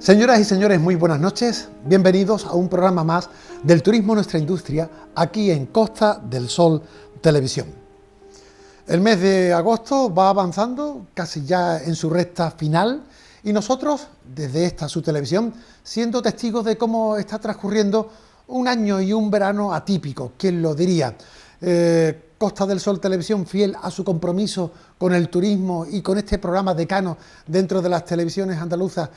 Señoras y señores, muy buenas noches. Bienvenidos a un programa más del Turismo Nuestra Industria, aquí en Costa del Sol Televisión. El mes de agosto va avanzando, casi ya en su recta final, y nosotros, desde esta su televisión, siendo testigos de cómo está transcurriendo un año y un verano atípico, ¿quién lo diría? Costa del Sol Televisión, fiel a su compromiso con el turismo y con este programa decano dentro de las televisiones andaluzas,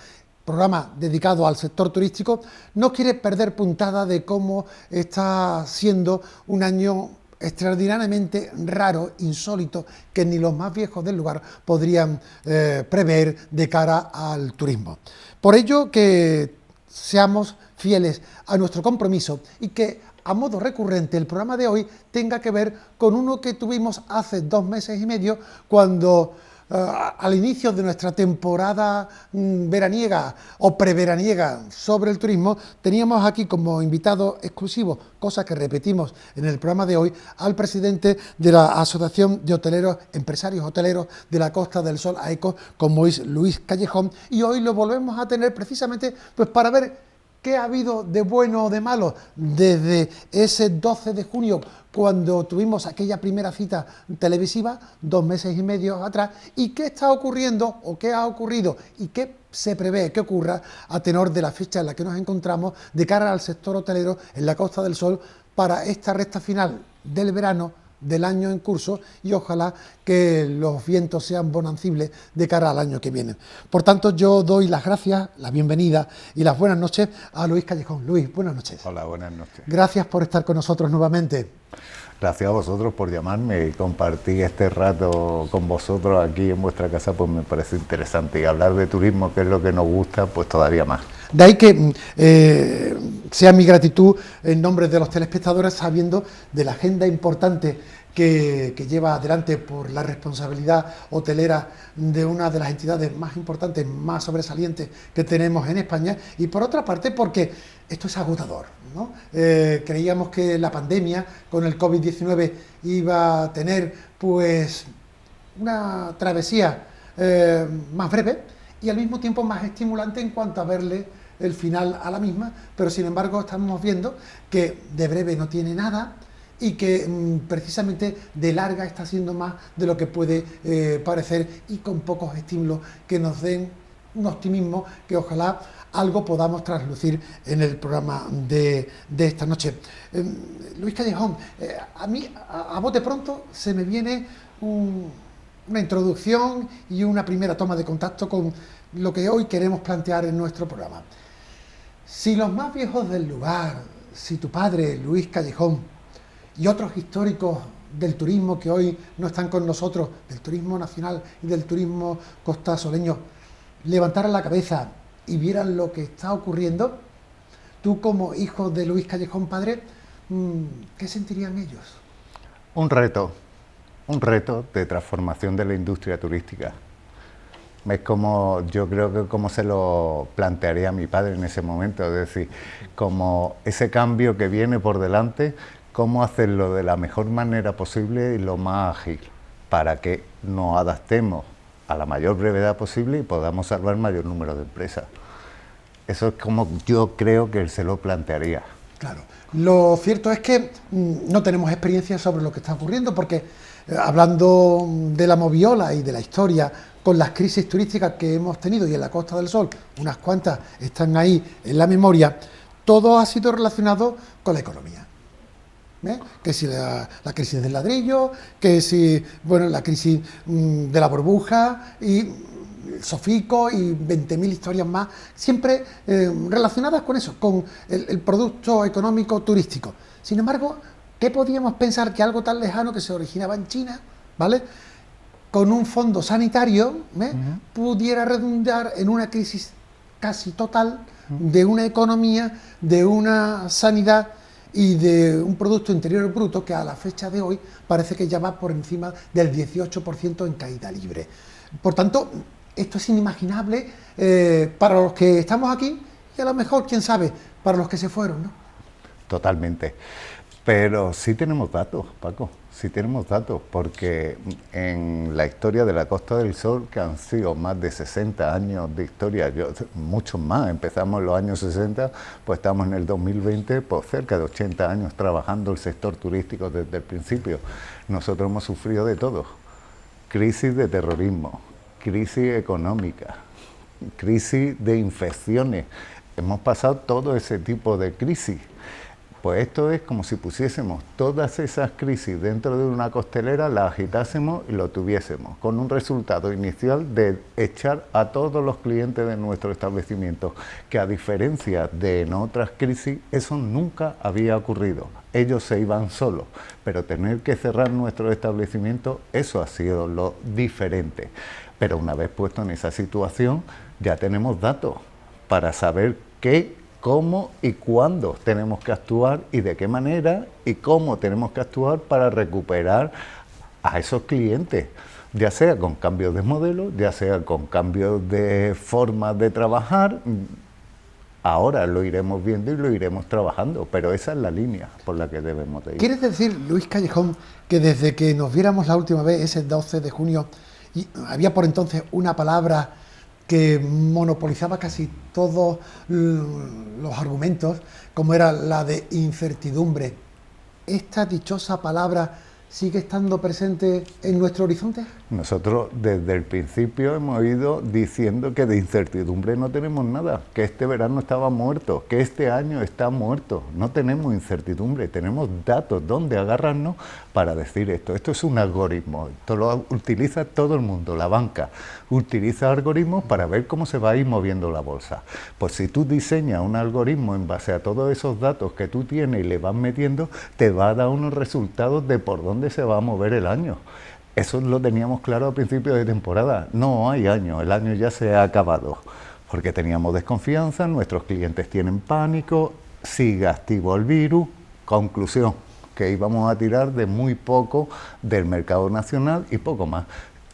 programa dedicado al sector turístico, no quiere perder puntada de cómo está siendo un año extraordinariamente raro, insólito, que ni los más viejos del lugar podrían prever de cara al turismo. Por ello que seamos fieles a nuestro compromiso y que a modo recurrente el programa de hoy tenga que ver con uno que tuvimos hace 2 meses y medio, cuando al inicio de nuestra temporada veraniega o preveraniega sobre el turismo, teníamos aquí como invitado exclusivo, cosa que repetimos en el programa de hoy, al presidente de la Asociación de Hoteleros, Empresarios Hoteleros de la Costa del Sol, AECO, como es Luis Callejón, y hoy lo volvemos a tener precisamente pues para ver qué ha habido de bueno o de malo desde ese 12 de junio, cuando tuvimos aquella primera cita televisiva, 2 meses y medio atrás, y qué está ocurriendo o qué ha ocurrido y qué se prevé que ocurra a tenor de la fecha en la que nos encontramos de cara al sector hotelero en la Costa del Sol para esta recta final del verano del año en curso, y ojalá que los vientos sean bonancibles de cara al año que viene. Por tanto, yo doy las gracias, la bienvenida y las buenas noches a Luis Callejón. Luis, buenas noches. Hola, buenas noches. Gracias por estar con nosotros nuevamente. Gracias a vosotros por llamarme y compartir este rato con vosotros aquí en vuestra casa, pues me parece interesante, y hablar de turismo, que es lo que nos gusta, pues todavía más. De ahí que sea mi gratitud en nombre de los telespectadores, sabiendo de la agenda importante que lleva adelante por la responsabilidad hotelera de una de las entidades más importantes, más sobresalientes que tenemos en España, y por otra parte porque esto es agotador, ¿no? Creíamos que la pandemia con el COVID-19 iba a tener pues una travesía más breve y al mismo tiempo más estimulante en cuanto a verle el final a la misma, pero sin embargo estamos viendo que de breve no tiene nada y que precisamente de larga está siendo más de lo que puede parecer, y con pocos estímulos que nos den un optimismo que ojalá algo podamos traslucir en el programa de esta noche. Luis Callejón, a mí a bote pronto se me viene una introducción y una primera toma de contacto con lo que hoy queremos plantear en nuestro programa. Si los más viejos del lugar, si tu padre, Luis Callejón, y otros históricos del turismo que hoy no están con nosotros, del turismo nacional y del turismo costasoleño, levantaran la cabeza y vieran lo que está ocurriendo, tú como hijo de Luis Callejón padre, ¿qué sentirían ellos? Un reto de transformación de la industria turística. Es como, yo creo que como se lo plantearía a mi padre en ese momento, es decir, como ese cambio que viene por delante, cómo hacerlo de la mejor manera posible y lo más ágil, para que nos adaptemos a la mayor brevedad posible y podamos salvar el mayor número de empresas. Eso es como yo creo que él se lo plantearía. Claro, lo cierto es que no tenemos experiencia sobre lo que está ocurriendo, porque hablando de la moviola y de la historia, con las crisis turísticas que hemos tenido, y en la Costa del Sol unas cuantas están ahí en la memoria, todo ha sido relacionado con la economía. Que si la crisis del ladrillo, que si la crisis de la burbuja y el Sofico y 20.000 historias más, siempre relacionadas con eso, con el producto económico turístico. Sin embargo, ¿qué podíamos pensar que algo tan lejano que se originaba en China, ¿vale?, con un fondo sanitario, pudiera redundar en una crisis casi total de una economía, de una sanidad y de un Producto Interior Bruto que a la fecha de hoy parece que ya va por encima del 18% en caída libre? Por tanto, esto es inimaginable para los que estamos aquí y a lo mejor, quién sabe, para los que se fueron, ¿no? Totalmente. Pero sí tenemos datos, Paco, sí tenemos datos, porque en la historia de la Costa del Sol, que han sido más de 60 años de historia, muchos más, empezamos en los años 60, pues estamos en el 2020, pues cerca de 80 años trabajando el sector turístico desde el principio. Nosotros hemos sufrido de todo: crisis de terrorismo, crisis económica, crisis de infecciones, hemos pasado todo ese tipo de crisis. Pues esto es como si pusiésemos todas esas crisis dentro de una costelera, las agitásemos y lo tuviésemos, con un resultado inicial de echar a todos los clientes de nuestro establecimiento, que a diferencia de en otras crisis, eso nunca había ocurrido. Ellos se iban solos, pero tener que cerrar nuestro establecimiento, eso ha sido lo diferente. Pero una vez puesto en esa situación, ya tenemos datos para saber qué, cómo y cuándo tenemos que actuar y de qué manera y cómo tenemos que actuar para recuperar a esos clientes, ya sea con cambios de modelo, ya sea con cambios de forma de trabajar. Ahora lo iremos viendo y lo iremos trabajando, pero esa es la línea por la que debemos de ir. ¿Quieres decir, Luis Callejón, que desde que nos viéramos la última vez, ese 12 de junio, y había por entonces una palabra que monopolizaba casi todos los argumentos, como era la de incertidumbre? ¿Esta dichosa palabra sigue estando presente en nuestro horizonte? Nosotros desde el principio hemos ido diciendo que de incertidumbre no tenemos nada, que este verano estaba muerto, que este año está muerto. No tenemos incertidumbre, tenemos datos donde agarrarnos para decir esto. Esto es un algoritmo, esto lo utiliza todo el mundo, la banca utiliza algoritmos para ver cómo se va a ir moviendo la bolsa. Pues si tú diseñas un algoritmo en base a todos esos datos que tú tienes y le vas metiendo, te va a dar unos resultados de por dónde se va a mover el año. Eso lo teníamos claro a principios de temporada. No hay año, el año ya se ha acabado, porque teníamos desconfianza, nuestros clientes tienen pánico, sigue activo el virus. Conclusión, que íbamos a tirar de muy poco del mercado nacional y poco más.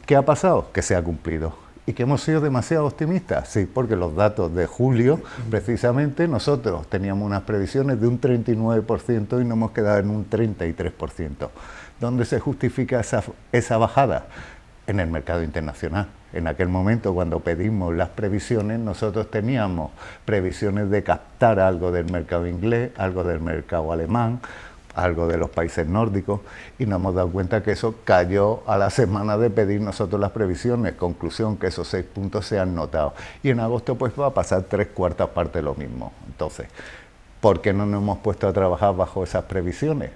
¿Qué ha pasado? Que se ha cumplido. ¿Y que hemos sido demasiado optimistas? Sí, porque los datos de julio, precisamente, nosotros teníamos unas previsiones de un 39% y nos hemos quedado en un 33%. ¿Dónde se justifica esa bajada? En el mercado internacional. En aquel momento, cuando pedimos las previsiones, nosotros teníamos previsiones de captar algo del mercado inglés, algo del mercado alemán, algo de los países nórdicos, y nos hemos dado cuenta que eso cayó a la semana de pedir nosotros las previsiones. Conclusión, que esos 6 puntos se han notado. Y en agosto pues va a pasar 3/4 partes de lo mismo. Entonces, ¿por qué no nos hemos puesto a trabajar bajo esas previsiones?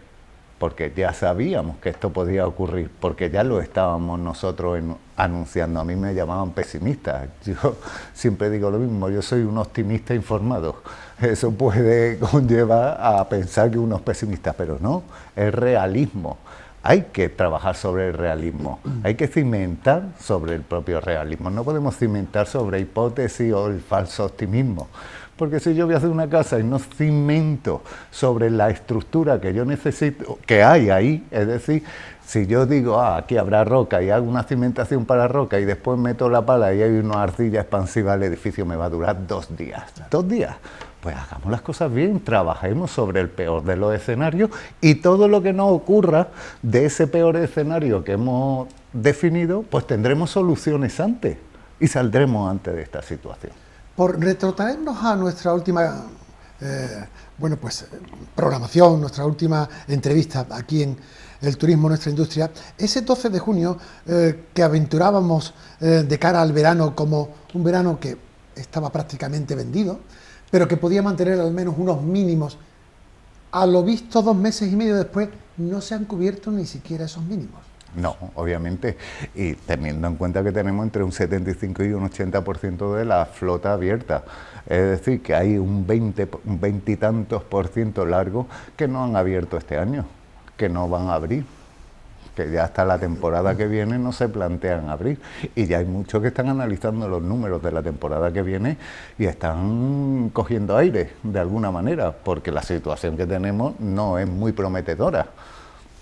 Porque ya sabíamos que esto podía ocurrir, porque ya lo estábamos nosotros anunciando. A mí me llamaban pesimista. Yo siempre digo lo mismo, yo soy un optimista informado. Eso puede conllevar a pensar que uno es pesimista, pero no, es realismo. Hay que trabajar sobre el realismo, hay que cimentar sobre el propio realismo. No podemos cimentar sobre hipótesis o el falso optimismo. Porque si yo voy a hacer una casa y no cimento sobre la estructura que yo necesito, que hay ahí, es decir, si yo digo, aquí habrá roca y hago una cimentación para roca y después meto la pala y hay una arcilla expansiva, el edificio me va a durar 2 días. 2 días. Pues hagamos las cosas bien, trabajemos sobre el peor de los escenarios y todo lo que nos ocurra de ese peor escenario que hemos definido, pues tendremos soluciones antes y saldremos antes de esta situación. Por retrotraernos a nuestra última programación, nuestra última entrevista aquí en El Turismo, Nuestra Industria, ese 12 de junio que aventurábamos de cara al verano como un verano que estaba prácticamente vendido, pero que podía mantener al menos unos mínimos, a lo visto 2 meses y medio después, no se han cubierto ni siquiera esos mínimos. No, obviamente, y teniendo en cuenta que tenemos entre un 75 y un 80% de la flota abierta, es decir, que hay un 20 y tantos % largo que no han abierto este año, que no van a abrir, que ya hasta la temporada que viene no se plantean abrir, y ya hay muchos que están analizando los números de la temporada que viene y están cogiendo aire de alguna manera, porque la situación que tenemos no es muy prometedora.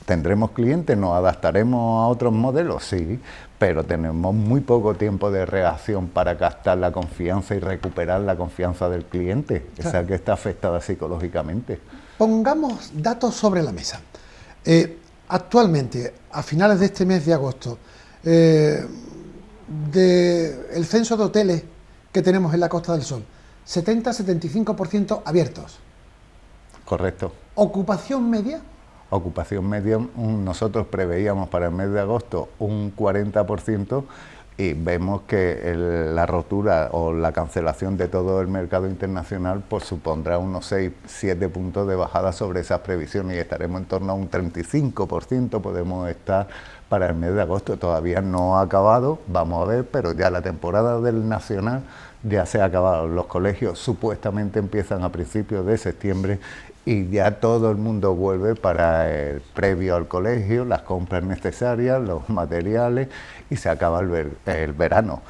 ¿Tendremos clientes? ¿Nos adaptaremos a otros modelos? Sí, pero tenemos muy poco tiempo de reacción para captar la confianza y recuperar la confianza del cliente, claro, esa que está afectada psicológicamente. Pongamos datos sobre la mesa. Actualmente, a finales de este mes de agosto, del censo de hoteles que tenemos en la Costa del Sol, 70-75% abiertos. Correcto. ¿Ocupación media? Ocupación media, nosotros preveíamos para el mes de agosto un 40% y vemos que la rotura o la cancelación de todo el mercado internacional pues supondrá unos 6-7 puntos de bajada sobre esas previsiones y estaremos en torno a un 35% podemos estar para el mes de agosto. Todavía no ha acabado, vamos a ver, pero ya la temporada del Nacional ya se ha acabado. Los colegios supuestamente empiezan a principios de septiembre y ya todo el mundo vuelve para el previo al colegio, las compras necesarias, los materiales y se acaba el verano.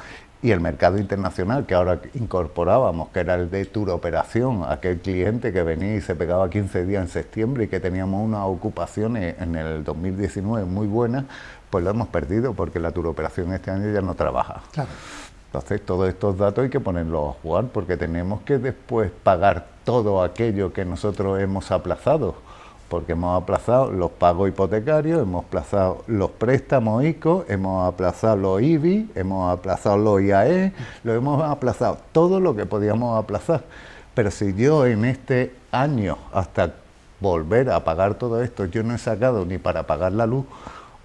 Y el mercado internacional que ahora incorporábamos, que era el de tour operación, aquel cliente que venía y se pegaba 15 días en septiembre y que teníamos unas ocupaciones en el 2019 muy buenas, pues lo hemos perdido porque la tour operación este año ya no trabaja. Claro. Entonces, todos estos datos hay que ponerlos a jugar porque tenemos que después pagar todo aquello que nosotros hemos aplazado, porque hemos aplazado los pagos hipotecarios, hemos aplazado los préstamos ICO, hemos aplazado los IBI, hemos aplazado los IAE, lo hemos aplazado, todo lo que podíamos aplazar. Pero si yo en este año, hasta volver a pagar todo esto, yo no he sacado ni para pagar la luz,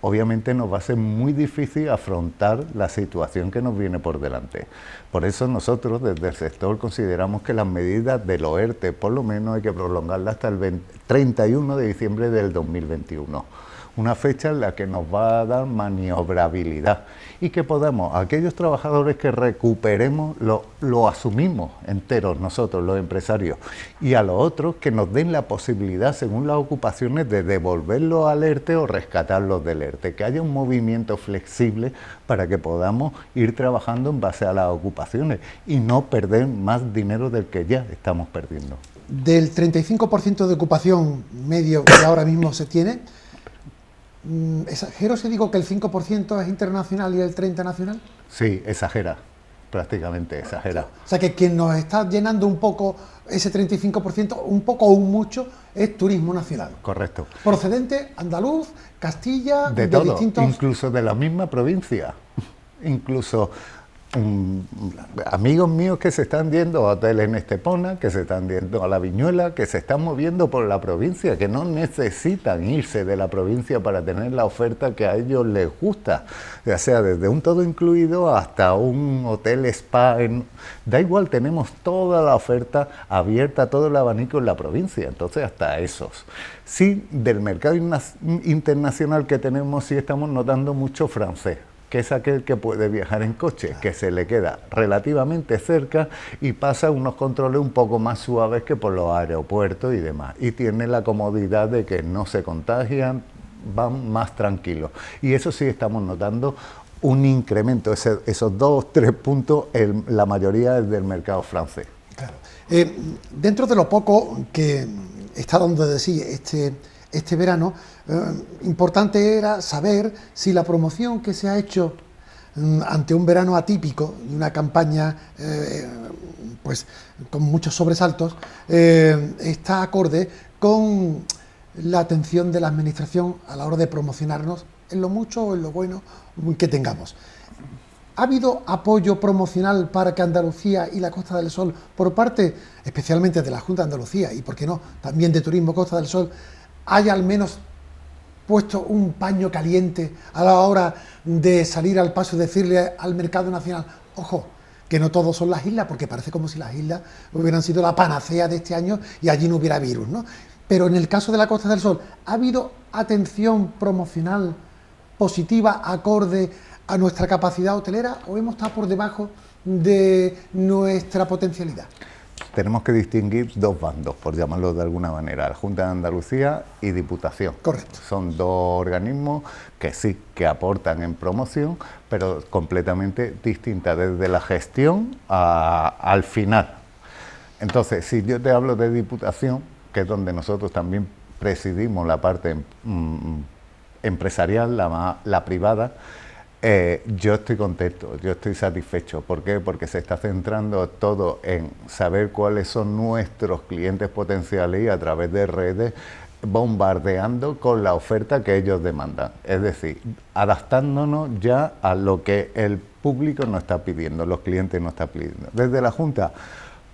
obviamente nos va a ser muy difícil afrontar la situación que nos viene por delante. Por eso nosotros desde el sector consideramos que las medidas de los ERTE por lo menos hay que prolongarlas hasta el 31 de diciembre del 2021. Una fecha en la que nos va a dar maniobrabilidad y que podamos, aquellos trabajadores que recuperemos, lo asumimos enteros nosotros, los empresarios, y a los otros que nos den la posibilidad, según las ocupaciones, de devolverlos al ERTE o rescatarlos del ERTE, que haya un movimiento flexible para que podamos ir trabajando en base a las ocupaciones y no perder más dinero del que ya estamos perdiendo. Del 35% de ocupación medio que ahora mismo se tiene, ¿exagero si digo que el 5% es internacional y el 30% nacional? Sí, exagera, prácticamente exagera. O sea que quien nos está llenando un poco ese 35%, un poco o un mucho, es turismo nacional. Correcto. Procedente andaluz, Castilla, de todo, distintos... incluso de la misma provincia, incluso... amigos míos que se están yendo a hoteles en Estepona, que se están yendo a La Viñuela, que se están moviendo por la provincia, que no necesitan irse de la provincia para tener la oferta que a ellos les gusta, ya sea desde un todo incluido hasta un hotel spa, da igual, tenemos toda la oferta abierta, todo el abanico en la provincia, entonces hasta esos. Sí, del mercado internacional que tenemos sí estamos notando mucho francés, que es aquel que puede viajar en coche, que se le queda relativamente cerca y pasa unos controles un poco más suaves que por los aeropuertos y demás. Y tiene la comodidad de que no se contagian, van más tranquilos. Y eso sí estamos notando un incremento, esos 2-3 puntos, la mayoría es del mercado francés. Claro. Dentro de lo poco que está dando de sí este verano, importante era saber si la promoción que se ha hecho ante un verano atípico y una campaña pues con muchos sobresaltos está acorde con la atención de la administración a la hora de promocionarnos en lo mucho o en lo bueno que tengamos. ¿Ha habido apoyo promocional para que Andalucía y la Costa del Sol, por parte especialmente de la Junta de Andalucía y, por qué no, también de Turismo Costa del Sol, haya al menos puesto un paño caliente a la hora de salir al paso y decirle al mercado nacional, ojo, que no todos son las islas, porque parece como si las islas hubieran sido la panacea de este año y allí no hubiera virus, ¿no? Pero en el caso de la Costa del Sol, ¿ha habido atención promocional positiva acorde a nuestra capacidad hotelera o hemos estado por debajo de nuestra potencialidad? Tenemos que distinguir dos bandos, por llamarlo de alguna manera, la Junta de Andalucía y Diputación. Correcto. Son dos organismos que sí, que aportan en promoción, pero completamente distintas, desde la gestión al final. Entonces, si yo te hablo de Diputación, que es donde nosotros también presidimos la parte empresarial, la privada, yo estoy contento, yo estoy satisfecho. ¿Por qué? Porque se está centrando todo en saber cuáles son nuestros clientes potenciales y a través de redes bombardeando con la oferta que ellos demandan. Es decir, adaptándonos ya a lo que el público nos está pidiendo, los clientes nos están pidiendo. Desde la Junta,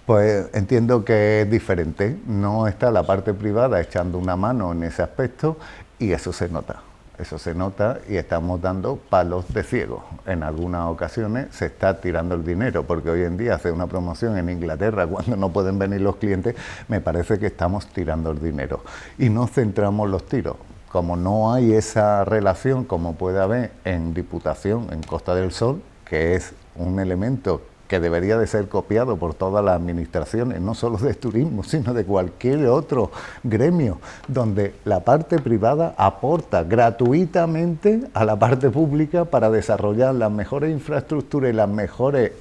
pues entiendo que es diferente, no está la parte privada echando una mano en ese aspecto y eso se nota. Eso se nota y estamos dando palos de ciego. En algunas ocasiones se está tirando el dinero, porque hoy en día hacer una promoción en Inglaterra cuando no pueden venir los clientes, me parece que estamos tirando el dinero y no centramos los tiros. Como no hay esa relación como puede haber en Diputación, en Costa del Sol, que es un elemento que debería de ser copiado por todas las administraciones, no solo de turismo, sino de cualquier otro gremio, donde la parte privada aporta gratuitamente a la parte pública para desarrollar las mejores infraestructuras y las mejores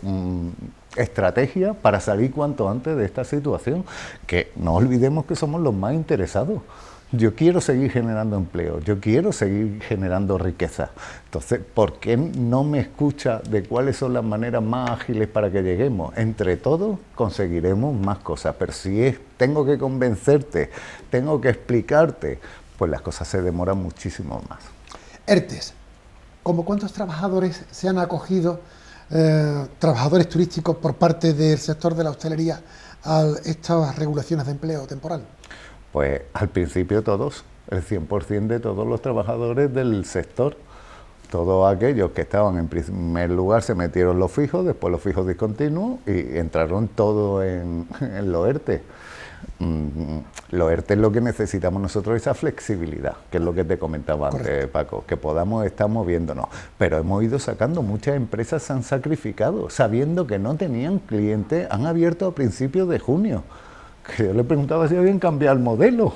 estrategias para salir cuanto antes de esta situación, que no olvidemos que somos los más interesados. Yo quiero seguir generando empleo, yo quiero seguir generando riqueza. Entonces, ¿por qué no me escucha de cuáles son las maneras más ágiles para que lleguemos? Entre todos conseguiremos más cosas, pero si tengo que convencerte, tengo que explicarte, pues las cosas se demoran muchísimo más. ERTES, ¿cómo cuántos trabajadores se han acogido, trabajadores turísticos por parte del sector de la hostelería, a estas regulaciones de empleo temporal? Pues al principio todos, el 100% de todos los trabajadores del sector, todos aquellos que estaban en primer lugar se metieron los fijos, después los fijos discontinuos y entraron todos en los ERTE. Los ERTE es lo que necesitamos nosotros, esa flexibilidad, que es lo que te comentaba antes, Paco, que podamos estar moviéndonos. Pero hemos ido sacando, muchas empresas se han sacrificado, sabiendo que no tenían clientes, han abierto a principios de junio. Que yo le preguntaba si habían cambiado el modelo,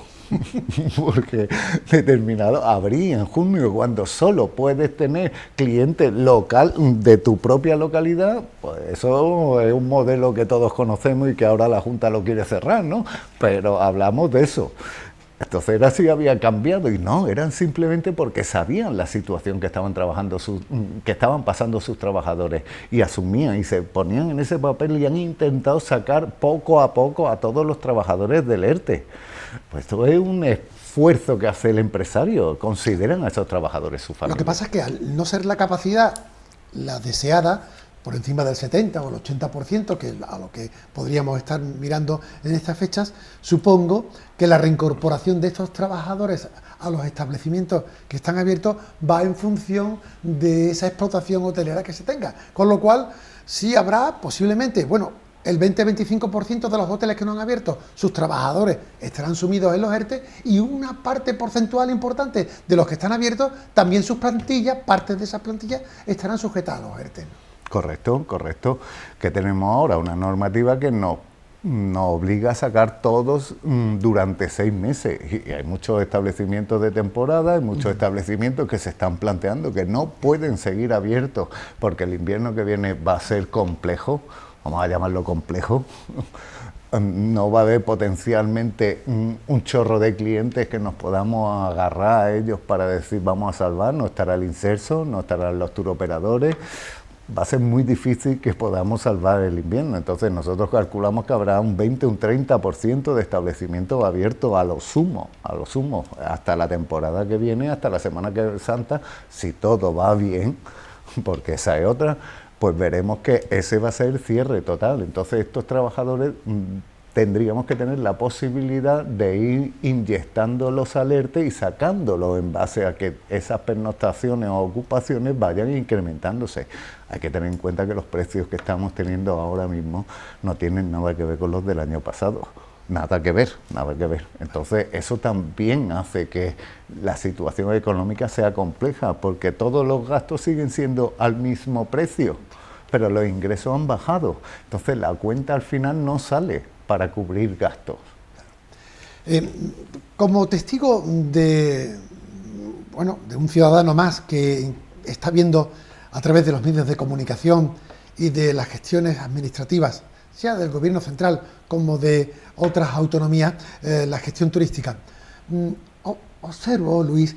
porque determinado abrí en junio, cuando solo puedes tener cliente local de tu propia localidad, pues eso es un modelo que todos conocemos y que ahora la Junta lo quiere cerrar, ¿no? Pero hablamos de eso. Entonces era si había cambiado y no, eran simplemente porque sabían la situación que estaban que estaban pasando sus trabajadores y asumían y se ponían en ese papel y han intentado sacar poco a poco a todos los trabajadores del ERTE. Pues esto es un esfuerzo que hace el empresario, consideran a esos trabajadores su familia. Lo que pasa es que al no ser la capacidad la deseada, por encima del 70 o el 80%, que a lo que podríamos estar mirando en estas fechas, supongo que la reincorporación de estos trabajadores a los establecimientos que están abiertos va en función de esa explotación hotelera que se tenga. Con lo cual, sí habrá posiblemente, bueno, el 20-25% de los hoteles que no han abierto, sus trabajadores estarán sumidos en los ERTE y una parte porcentual importante de los que están abiertos, también sus plantillas, partes de esas plantillas, estarán sujetas a los ERTE. Correcto, correcto. Que tenemos ahora una normativa que nos obliga a sacar todos durante 6 meses. Y hay muchos establecimientos de temporada, hay muchos establecimientos que se están planteando que no pueden seguir abiertos porque el invierno que viene va a ser complejo, vamos a llamarlo complejo. No va a haber potencialmente un chorro de clientes que nos podamos agarrar a ellos para decir vamos a salvar, no estará el inserso, no estarán los turoperadores. Va a ser muy difícil que podamos salvar el invierno. Entonces nosotros calculamos que habrá un 20, un 30% de establecimientos abiertos a lo sumo, hasta la temporada que viene, hasta la Semana Santa, si todo va bien, porque esa es otra, pues veremos que ese va a ser el cierre total. Entonces estos trabajadores tendríamos que tener la posibilidad de ir inyectando los alertas y sacándolos en base a que esas pernoctaciones o ocupaciones vayan incrementándose. Hay que tener en cuenta que los precios que estamos teniendo ahora mismo no tienen nada que ver con los del año pasado. Nada que ver, nada que ver. Entonces eso también hace que la situación económica sea compleja, porque todos los gastos siguen siendo al mismo precio, pero los ingresos han bajado. Entonces la cuenta al final no sale para cubrir gastos. Como testigo de un ciudadano más que está viendo a través de los medios de comunicación y de las gestiones administrativas, sea del gobierno central como de otras autonomías, la gestión turística, observo, Luis,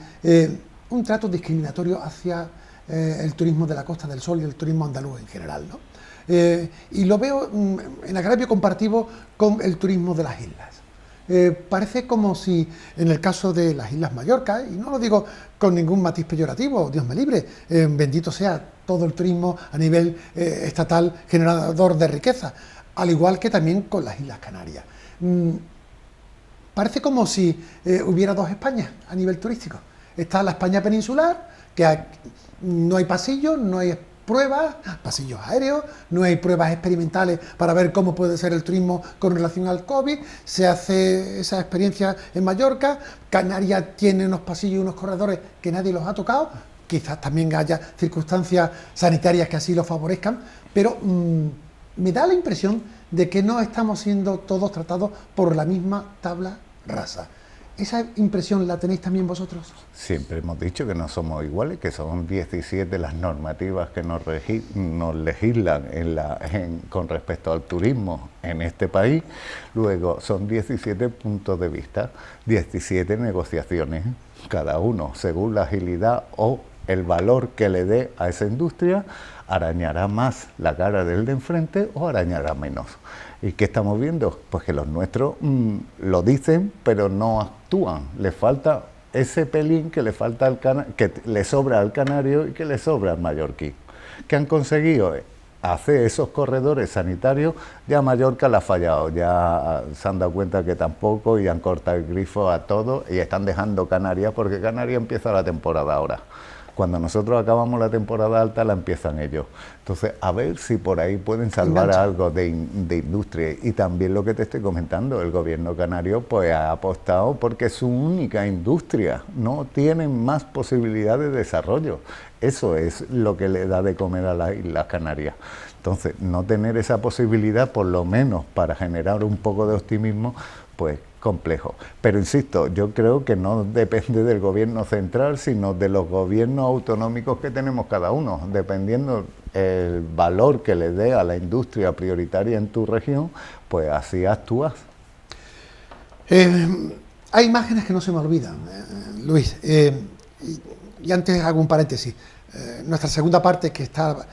un trato discriminatorio hacia el turismo de la Costa del Sol y el turismo andaluz en general, ¿no? Y lo veo en agravio comparativo con el turismo de las islas. Parece como si en el caso de las Islas Mallorca, y no lo digo con ningún matiz peyorativo, Dios me libre, bendito sea todo el turismo a nivel estatal generador de riqueza, al igual que también con las Islas Canarias. Parece como si hubiera dos Españas a nivel turístico. Está la España peninsular, que no hay pasillos, no hay pruebas, pasillos aéreos, no hay pruebas experimentales para ver cómo puede ser el turismo con relación al COVID, se hace esa experiencia en Mallorca, Canarias tiene unos pasillos y unos corredores que nadie los ha tocado, quizás también haya circunstancias sanitarias que así lo favorezcan, pero me da la impresión de que no estamos siendo todos tratados por la misma tabla rasa. ¿Esa impresión la tenéis también vosotros? Siempre hemos dicho que no somos iguales, que son 17 las normativas que nos legislan con respecto al turismo en este país. Luego son 17 puntos de vista, 17 negociaciones, cada uno según la agilidad o el valor que le dé a esa industria, arañará más la cara del de enfrente o arañará menos. ¿Y qué estamos viendo? Pues que los nuestros lo dicen, pero no actúan. Les falta ese pelín que le falta que le sobra al canario y que le sobra al mallorquí. ¿Qué han conseguido? Hacer esos corredores sanitarios. Ya Mallorca la ha fallado, ya se han dado cuenta que tampoco y han cortado el grifo a todo y están dejando Canarias porque Canarias empieza la temporada ahora. Cuando nosotros acabamos la temporada alta la empiezan ellos. Entonces, a ver si por ahí pueden salvar algo de industria. Y también lo que te estoy comentando, el gobierno canario pues ha apostado porque es su única industria, no tienen más posibilidades de desarrollo. Eso es lo que le da de comer a las Islas Canarias. Entonces, no tener esa posibilidad, por lo menos para generar un poco de optimismo, pues complejo. Pero insisto, yo creo que no depende del gobierno central, sino de los gobiernos autonómicos que tenemos cada uno, dependiendo el valor que le dé a la industria prioritaria en tu región, pues así actúas. Hay imágenes que no se me olvidan, Luis, y antes hago un paréntesis. Nuestra segunda parte, que está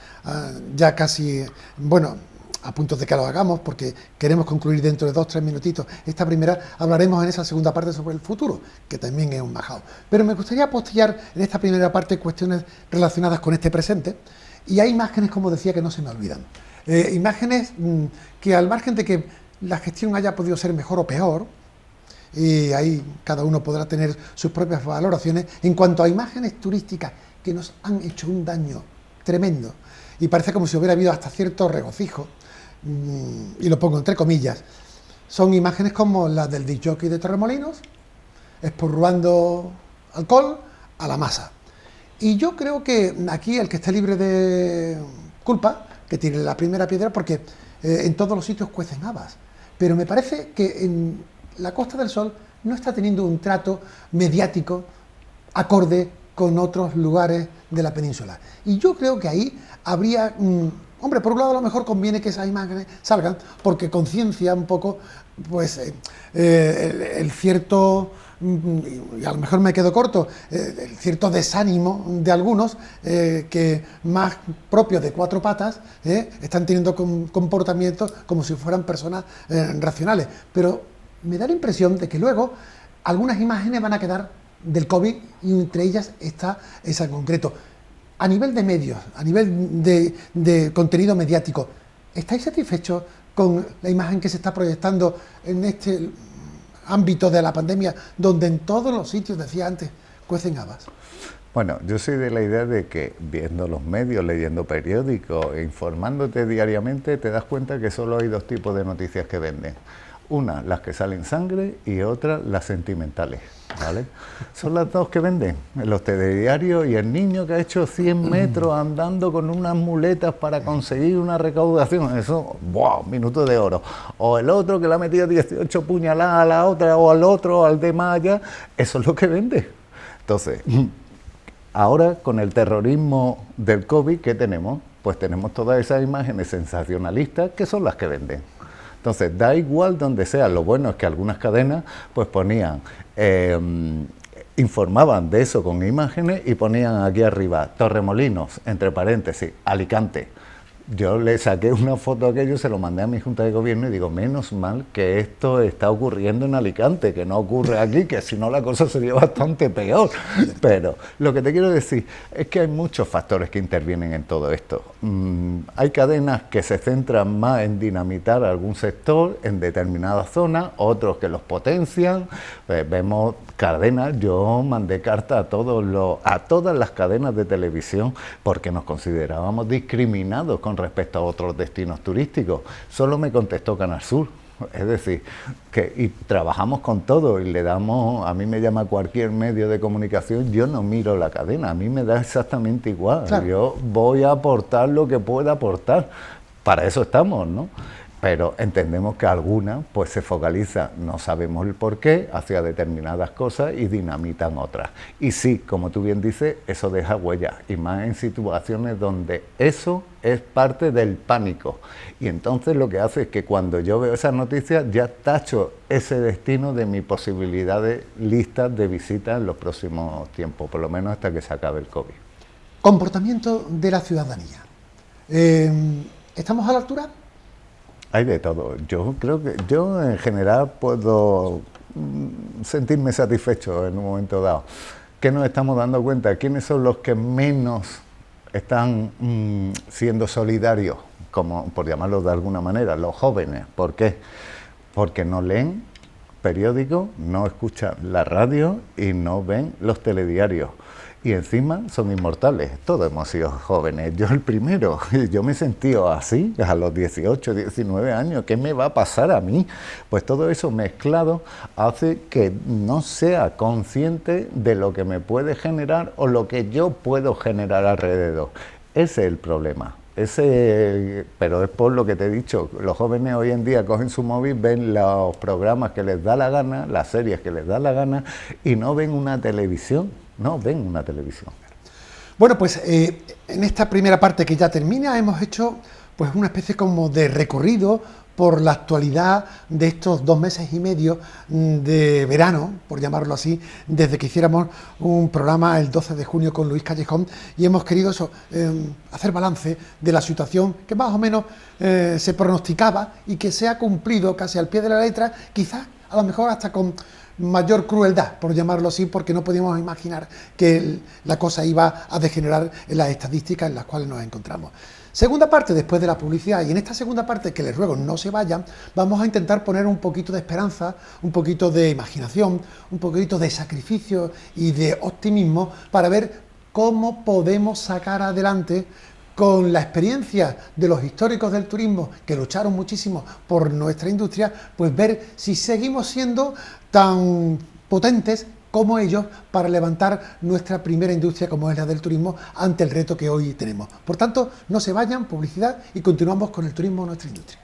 ya casi, bueno, a punto de que lo hagamos, porque queremos concluir dentro de 2-3 minutitos. Esta primera, hablaremos en esa segunda parte sobre el futuro, que también es un majao. Pero me gustaría apostillar en esta primera parte cuestiones relacionadas con este presente, y hay imágenes, como decía, que no se me olvidan. Imágenes que, al margen de que la gestión haya podido ser mejor o peor, y ahí cada uno podrá tener sus propias valoraciones, en cuanto a imágenes turísticas que nos han hecho un daño tremendo, y parece como si hubiera habido hasta cierto regocijo, y lo pongo entre comillas, son imágenes como las del disc jockey de Torremolinos, espurruando alcohol a la masa. Y yo creo que aquí el que esté libre de culpa, que tire la primera piedra, porque en todos los sitios cuecen habas. Pero me parece que en la Costa del Sol no está teniendo un trato mediático acorde con otros lugares de la península. Y yo creo que ahí habría... hombre, por un lado a lo mejor conviene que esas imágenes salgan porque conciencia un poco pues el cierto, y a lo mejor me quedo corto, el cierto desánimo de algunos que más propios de cuatro patas están teniendo comportamientos como si fueran personas racionales. Pero me da la impresión de que luego algunas imágenes van a quedar del COVID y entre ellas está esa en concreto. A nivel de medios, a nivel de contenido mediático, ¿estáis satisfechos con la imagen que se está proyectando en este ámbito de la pandemia, donde en todos los sitios, decía antes, cuecen habas? Bueno, yo soy de la idea de que viendo los medios, leyendo periódicos, informándote diariamente, te das cuenta que solo hay dos tipos de noticias que venden. Una, las que salen sangre, y otra, las sentimentales, ¿vale? Son las dos que venden, los telediarios y el niño que ha hecho 100 metros andando con unas muletas para conseguir una recaudación, eso, ¡wow!, minuto de oro. O el otro que le ha metido 18 puñaladas a la otra, o al otro, al de Maya, eso es lo que vende. Entonces, ahora con el terrorismo del COVID, ¿qué tenemos? Pues tenemos todas esas imágenes sensacionalistas que son las que venden. Entonces, da igual donde sea. Lo bueno es que algunas cadenas pues ponían informaban de eso con imágenes y ponían aquí arriba, Torremolinos, entre paréntesis, Alicante. Yo le saqué una foto a aquello, se lo mandé a mi Junta de Gobierno y digo, menos mal que esto está ocurriendo en Alicante, que no ocurre aquí, que si no la cosa sería bastante peor. Pero lo que te quiero decir es que hay muchos factores que intervienen en todo esto. Hay cadenas que se centran más en dinamitar algún sector en determinadas zonas, otros que los potencian. Vemos cadenas, yo mandé carta a todas las cadenas de televisión porque nos considerábamos discriminados con respecto a otros destinos turísticos. Solo me contestó Canal Sur. Es decir, y trabajamos con todo y le damos, a mí me llama cualquier medio de comunicación, yo no miro la cadena, a mí me da exactamente igual. Claro. Yo voy a aportar lo que pueda aportar. Para eso estamos, ¿no? Pero entendemos que algunas pues se focalizan, no sabemos el porqué, hacia determinadas cosas y dinamitan otras. Y sí, como tú bien dices, eso deja huellas, y más en situaciones donde eso es parte del pánico. Y entonces lo que hace es que cuando yo veo esas noticias ya tacho ese destino de mi posibilidad de listas de visitas en los próximos tiempos, por lo menos hasta que se acabe el COVID. Comportamiento de la ciudadanía. ¿Estamos a la altura? Hay de todo. Yo creo que yo en general puedo sentirme satisfecho en un momento dado. ¿Qué nos estamos dando cuenta? ¿Quiénes son los que menos están siendo solidarios, como por llamarlos de alguna manera? Los jóvenes. ¿Por qué? Porque no leen periódicos, no escuchan la radio y no ven los telediarios. Y encima son inmortales. Todos hemos sido jóvenes, yo el primero. Yo me he sentido así a los 18, 19 años. ¿Qué me va a pasar a mí? Pues todo eso mezclado hace que no sea consciente de lo que me puede generar o lo que yo puedo generar alrededor. Ese es el problema. Pero es por lo que te he dicho, los jóvenes hoy en día cogen su móvil, ven los programas que les da la gana, las series que les da la gana y no ven una televisión. No ven una televisión. Bueno, pues en esta primera parte que ya termina hemos hecho pues una especie como de recorrido por la actualidad de estos 2 meses y medio de verano, por llamarlo así, desde que hiciéramos un programa el 12 de junio con Luis Callejón, y hemos querido hacer balance de la situación que más o menos se pronosticaba y que se ha cumplido casi al pie de la letra, quizás a lo mejor hasta con mayor crueldad, por llamarlo así, porque no podíamos imaginar que la cosa iba a degenerar en las estadísticas en las cuales nos encontramos. Segunda parte, después de la publicidad, y en esta segunda parte, que les ruego no se vayan, vamos a intentar poner un poquito de esperanza, un poquito de imaginación, un poquito de sacrificio y de optimismo para ver cómo podemos sacar adelante, con la experiencia de los históricos del turismo que lucharon muchísimo por nuestra industria, pues ver si seguimos siendo tan potentes como ellos para levantar nuestra primera industria como es la del turismo ante el reto que hoy tenemos. Por tanto, no se vayan, publicidad, y continuamos con el turismo, nuestra industria.